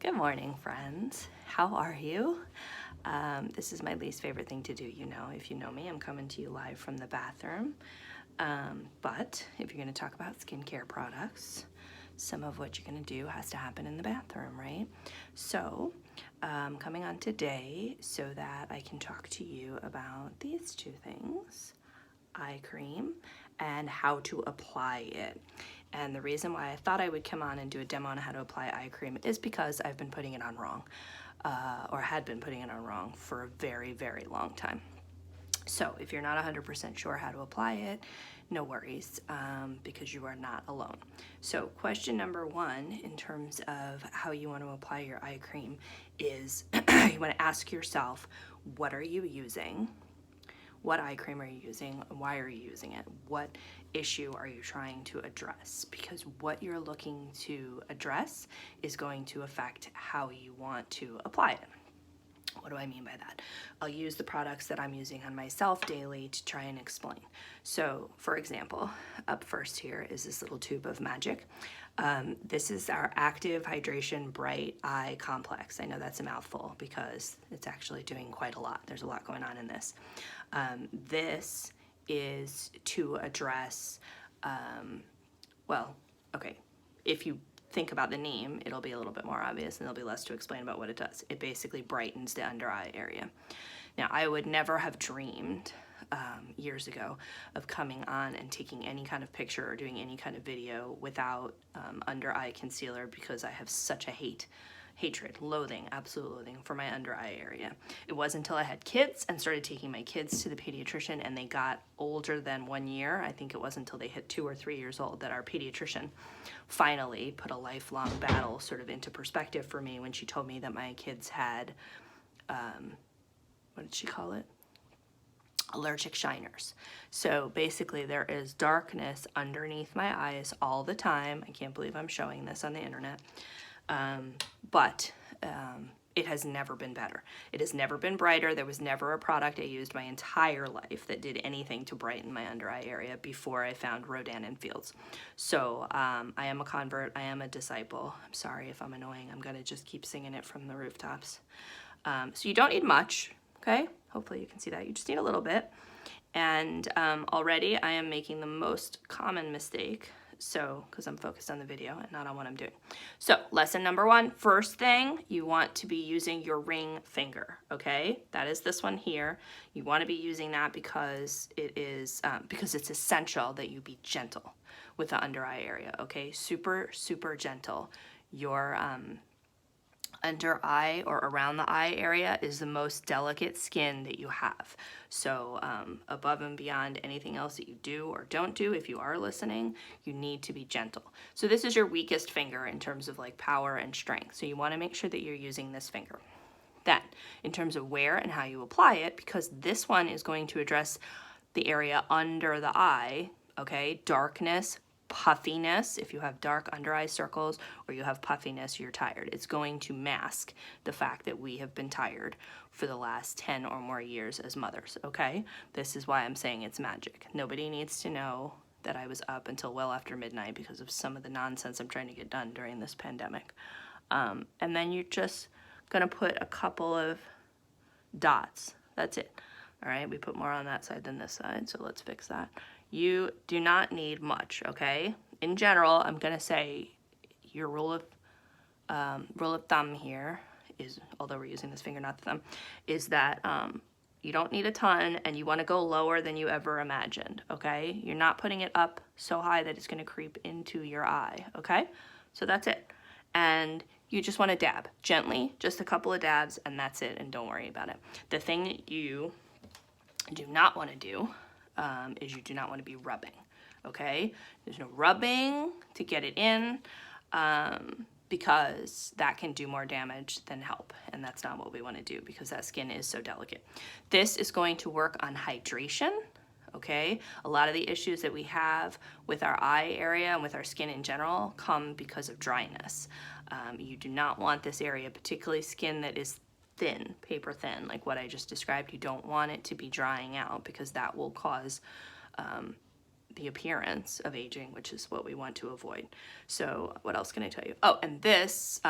Good morning, friends. How are you? This is my least favorite thing to do, if you know me, I'm coming to you live from the bathroom. But if you're going to talk about skincare products, some of what you're going to do has to happen in the bathroom, right? So, coming on today so that I can talk to you about these two things, eye cream and how to apply it. And the reason why I thought I would come on and do a demo on how to apply eye cream is because I've been putting it on wrong, or had been putting it on wrong for a very, very long time. So if you're not 100% sure how to apply it, no worries, because you are not alone. So question number one in terms of how you want to apply your eye cream is you want to ask yourself, what are you using? What eye cream are you using? Why are you using it? What issue are you trying to address? Because what you're looking to address is going to affect how you want to apply it. What do I mean by that? I'll use the products that I'm using on myself daily to try and explain. So, for example, up first here is this little tube of Magic. This is our Active Hydration Bright Eye Complex. I know that's a mouthful because it's actually doing quite a lot. There's a lot going on in this. This is to address, if you think about the name, it'll be a little bit more obvious and there'll be less to explain about what it does. It basically brightens the under eye area. Now, I would never have dreamed years ago of coming on and taking any kind of picture or doing any kind of video without under eye concealer, because I have such a hatred, loathing, absolute loathing for my under eye area. It wasn't until I had kids and started taking my kids to the pediatrician and they got older than 1 year, I think it wasn't until they hit 2 or 3 years old, that our pediatrician finally put a lifelong battle sort of into perspective for me when she told me that my kids had, what did she call it? Allergic shiners. So basically there is darkness underneath my eyes all the time. I can't believe I'm showing this on the internet. But it has never been better. It has never been brighter. There was never a product I used my entire life that did anything to brighten my under eye area before I found Rodan and Fields. So I am a convert. I am a disciple. I'm sorry if I'm annoying. I'm going to just keep singing it from the rooftops. So you don't need much, okay? Hopefully you can see that. You just need a little bit. And already I am making the most common mistake, because I'm focused on the video and not on what I'm doing. So lesson number one, first thing, you want to be using your ring finger, okay? That is this one here. You want to be using that because it's essential that you be gentle with the under eye area, okay? Super, super gentle. Your under eye or around the eye area is the most delicate skin that you have. So above and beyond anything else that you do or don't do, if you are listening, you need to be gentle. So this is your weakest finger in terms of like power and strength. So you want to make sure that you're using this finger. Then, in terms of where and how you apply it, because this one is going to address the area under the eye, okay, darkness, puffiness. If you have dark under eye circles or you have puffiness, you're tired. It's going to mask the fact that we have been tired for the last 10 or more years as mothers, okay? This is why I'm saying it's magic. Nobody needs to know that I was up until well after midnight because of some of the nonsense I'm trying to get done during this pandemic. And then you're just gonna put a couple of dots. That's it. All right, we put more on that side than this side, so let's fix that. You do not need much, okay? In general, I'm gonna say your rule of thumb here is, although we're using this finger, not the thumb, is that you don't need a ton and you wanna go lower than you ever imagined, okay? You're not putting it up so high that it's gonna creep into your eye, okay? So that's it. And you just wanna dab gently, just a couple of dabs, and that's it, and don't worry about it. The thing that you do not wanna do is you do not want to be rubbing, okay? There's no rubbing to get it in because that can do more damage than help, and that's not what we want to do because that skin is so delicate. This is going to work on hydration, okay? A lot of the issues that we have with our eye area and with our skin in general come because of dryness. You do not want this area, particularly skin that is thin, paper thin, like what I just described. You don't want it to be drying out because that will cause the appearance of aging, which is what we want to avoid. So what else can I tell you? Oh, and this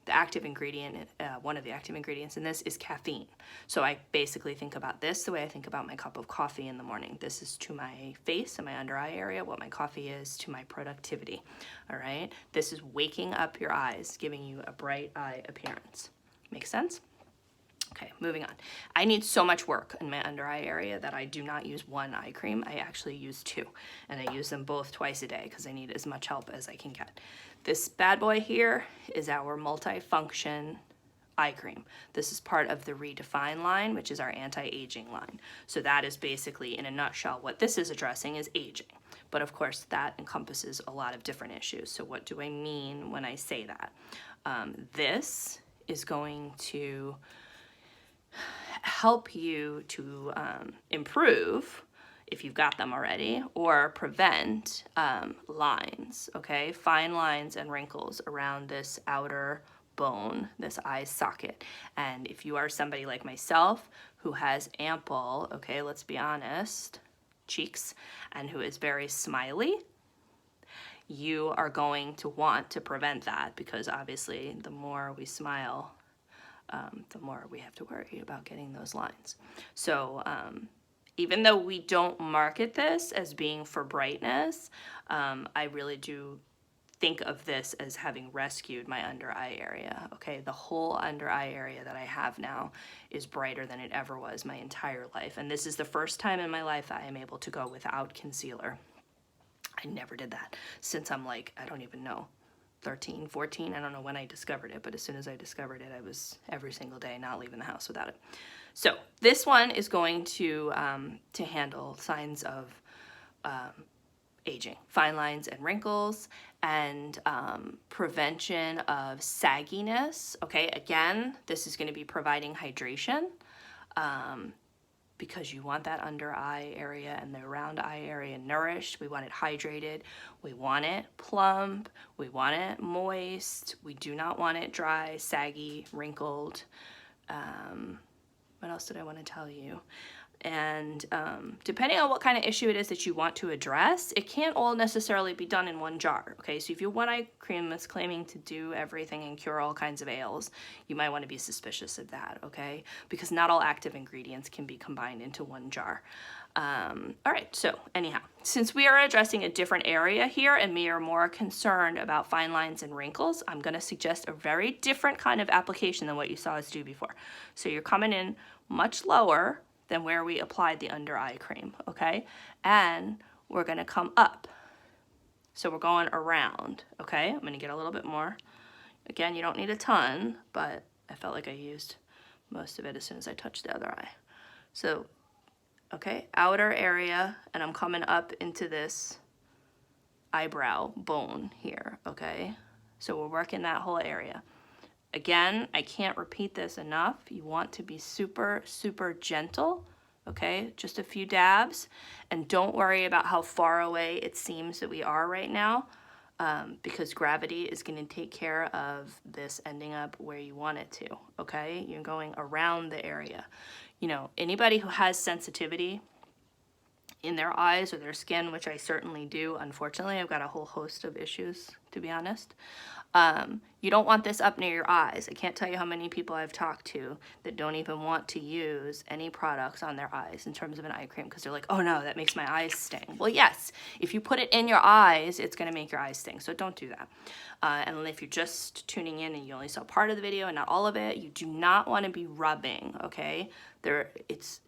the active ingredient, one of the active ingredients in this is caffeine. So I basically think about this the way I think about my cup of coffee in the morning. This is to my face and my under eye area what my coffee is to my productivity. All right. This is waking up your eyes, giving you a bright eye appearance. Make sense? Okay, moving on. I need so much work in my under eye area that I do not use one eye cream. I actually use two, and I use them both twice a day because I need as much help as I can get. This bad boy here is our multifunction eye cream. This is part of the Redefine line, which is our anti-aging line. So that is basically, in a nutshell, what this is addressing is aging. But of course, that encompasses a lot of different issues. So what do I mean when I say that? This is going to help you to improve, if you've got them already, or prevent lines, okay? Fine lines and wrinkles around this outer bone, this eye socket. And if you are somebody like myself who has ample, okay, let's be honest, cheeks, and who is very smiley, you are going to want to prevent that, because obviously the more we smile, the more we have to worry about getting those lines. So even though we don't market this as being for brightness, I really do think of this as having rescued my under eye area. Okay, the whole under eye area that I have now is brighter than it ever was my entire life. And this is the first time in my life that I am able to go without concealer. I never did that since I'm like, I don't even know, 13, 14, I don't know when I discovered it, but as soon as I discovered it, I was every single day not leaving the house without it. So this one is going to handle signs of aging, fine lines and wrinkles, and prevention of sagginess. Okay, again, this is going to be providing hydration, because you want that under eye area and the around eye area nourished. We want it hydrated. We want it plump. We want it moist. We do not want it dry, saggy, wrinkled. What else did I want to tell you? And depending on what kind of issue it is that you want to address, it can't all necessarily be done in one jar, okay? So if you have one eye cream that's claiming to do everything and cure all kinds of ails, you might want to be suspicious of that, okay? Because not all active ingredients can be combined into one jar. All right, so anyhow, since we are addressing a different area here and we are more concerned about fine lines and wrinkles, I'm going to suggest a very different kind of application than what you saw us do before. So you're coming in much lower than where we applied the under eye cream, okay? And we're gonna come up. So we're going around, okay? I'm gonna get a little bit more. Again, you don't need a ton, but I felt like I used most of it as soon as I touched the other eye. So, okay, outer area, and I'm coming up into this eyebrow bone here, okay? So we're working that whole area. Again, I can't repeat this enough. You want to be super, super gentle, okay? Just a few dabs. And don't worry about how far away it seems that we are right now, because gravity is going to take care of this ending up where you want it to, okay? You're going around the area. You know, anybody who has sensitivity in their eyes or their skin, which I certainly do, unfortunately, I've got a whole host of issues, to be honest. You don't want this up near your eyes. I can't tell you how many people I've talked to that don't even want to use any products on their eyes in terms of an eye cream because they're like, oh no, that makes my eyes sting. Well, yes, if you put it in your eyes, it's going to make your eyes sting, so don't do that. And if you're just tuning in and you only saw part of the video and not all of it, you do not want to be rubbing, okay? It's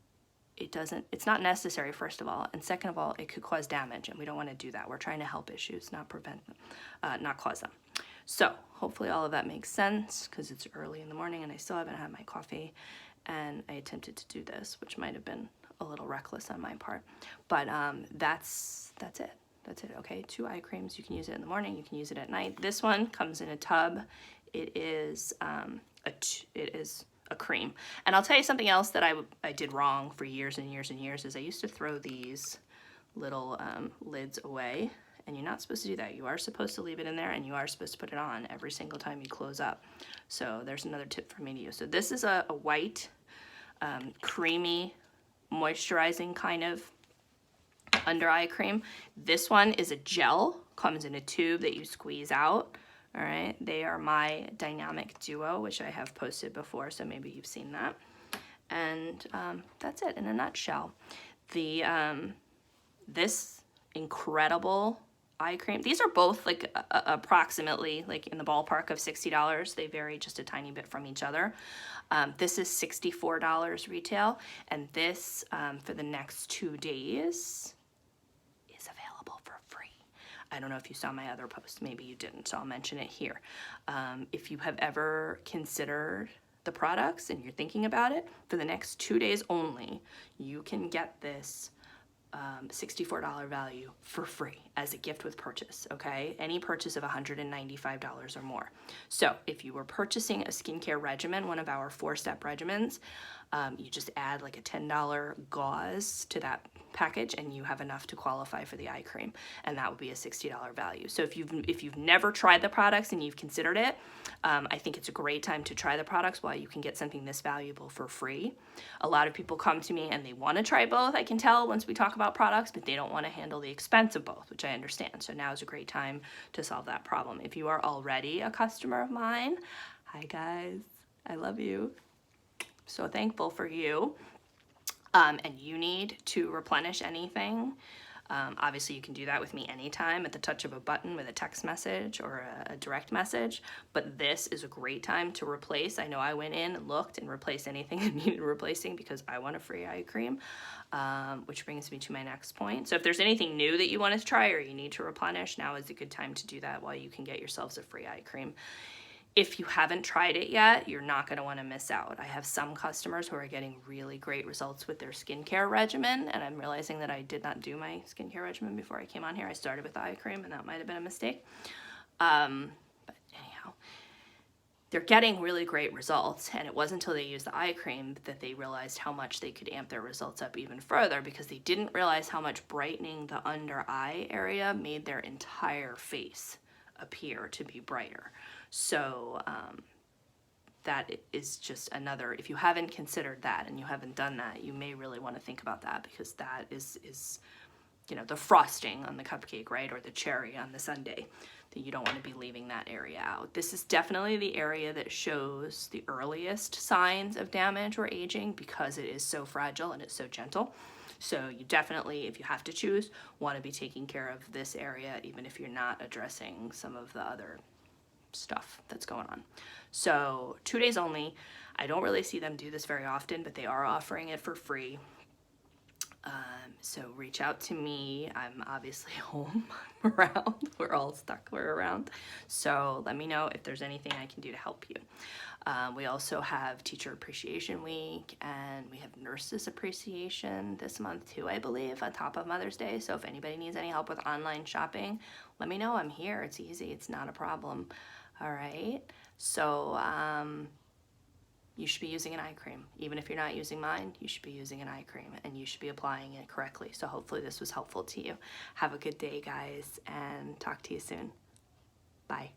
not necessary, first of all, and second of all, it could cause damage, and we don't want to do that. We're trying to help issues, not prevent them, not cause them. So hopefully all of that makes sense, because it's early in the morning and I still haven't had my coffee, and I attempted to do this, which might have been a little reckless on my part, but that's it. That's it, okay? 2 eye creams. You can use it in the morning, you can use it at night. This one comes in a tub. It is a cream. And I'll tell you something else that I did wrong for years and years and years is I used to throw these little lids away, and you're not supposed to do that. You are supposed to leave it in there, and you are supposed to put it on every single time you close up. So there's another tip for me to use. So this is a white, creamy, moisturizing kind of under eye cream. This one is a gel, comes in a tube that you squeeze out, All right, they are my Dynamic Duo, which I have posted before, so maybe you've seen that. And that's it in a nutshell. The this incredible eye cream, these are both like approximately like in the ballpark of $60. They vary just a tiny bit from each other. This is $64 retail, and this for the next 2 days is available for free. I don't know if you saw my other post, maybe you didn't, so I'll mention it here. If you have ever considered the products and you're thinking about it, for the next 2 days only, you can get this $64 value for free as a gift with purchase, okay? Any purchase of $195 or more. So if you were purchasing a skincare regimen, one of our 4-step regimens, you just add like a $10 gauze to that package and you have enough to qualify for the eye cream, and that would be a $60 value. So if you've never tried the products and you've considered it, I think it's a great time to try the products while you can get something this valuable for free. A lot of people come to me and they want to try both, I can tell once we talk about products, but they don't want to handle the expense of both, which I understand. So now is a great time to solve that problem. If you are already a customer of mine, hi guys, I love you. So thankful for you. And you need to replenish anything, obviously you can do that with me anytime at the touch of a button with a text message or a direct message, but this is a great time to replace. I know I went in and looked and replaced anything that needed replacing because I want a free eye cream, which brings me to my next point. So if there's anything new that you want to try or you need to replenish, now is a good time to do that while you can get yourselves a free eye cream. If you haven't tried it yet, you're not going to want to miss out. I have some customers who are getting really great results with their skincare regimen, and I'm realizing that I did not do my skincare regimen before I came on here. I started with the eye cream, and that might have been a mistake. But anyhow, they're getting really great results, and it wasn't until they used the eye cream that they realized how much they could amp their results up even further, because they didn't realize how much brightening the under eye area made their entire face appear to be brighter. So that is just another, if you haven't considered that and you haven't done that, you may really want to think about that, because that is you know, the frosting on the cupcake, right? Or the cherry on the sundae, that you don't want to be leaving that area out. This is definitely the area that shows the earliest signs of damage or aging because it is so fragile and it's so gentle. So you definitely, if you have to choose, want to be taking care of this area, even if you're not addressing some of the other stuff that's going on. So 2 days only. I don't really see them do this very often, but they are offering it for free. So reach out to me. I'm obviously home, I'm around. We're all stuck, we're around. So let me know if there's anything I can do to help you. We also have Teacher Appreciation Week, and we have Nurses Appreciation this month too, I believe, on top of Mother's Day. So if anybody needs any help with online shopping, let me know. I'm here. It's easy. It's not a problem. All right. So you should be using an eye cream. Even if you're not using mine, you should be using an eye cream, and you should be applying it correctly. So hopefully this was helpful to you. Have a good day, guys, and talk to you soon. Bye.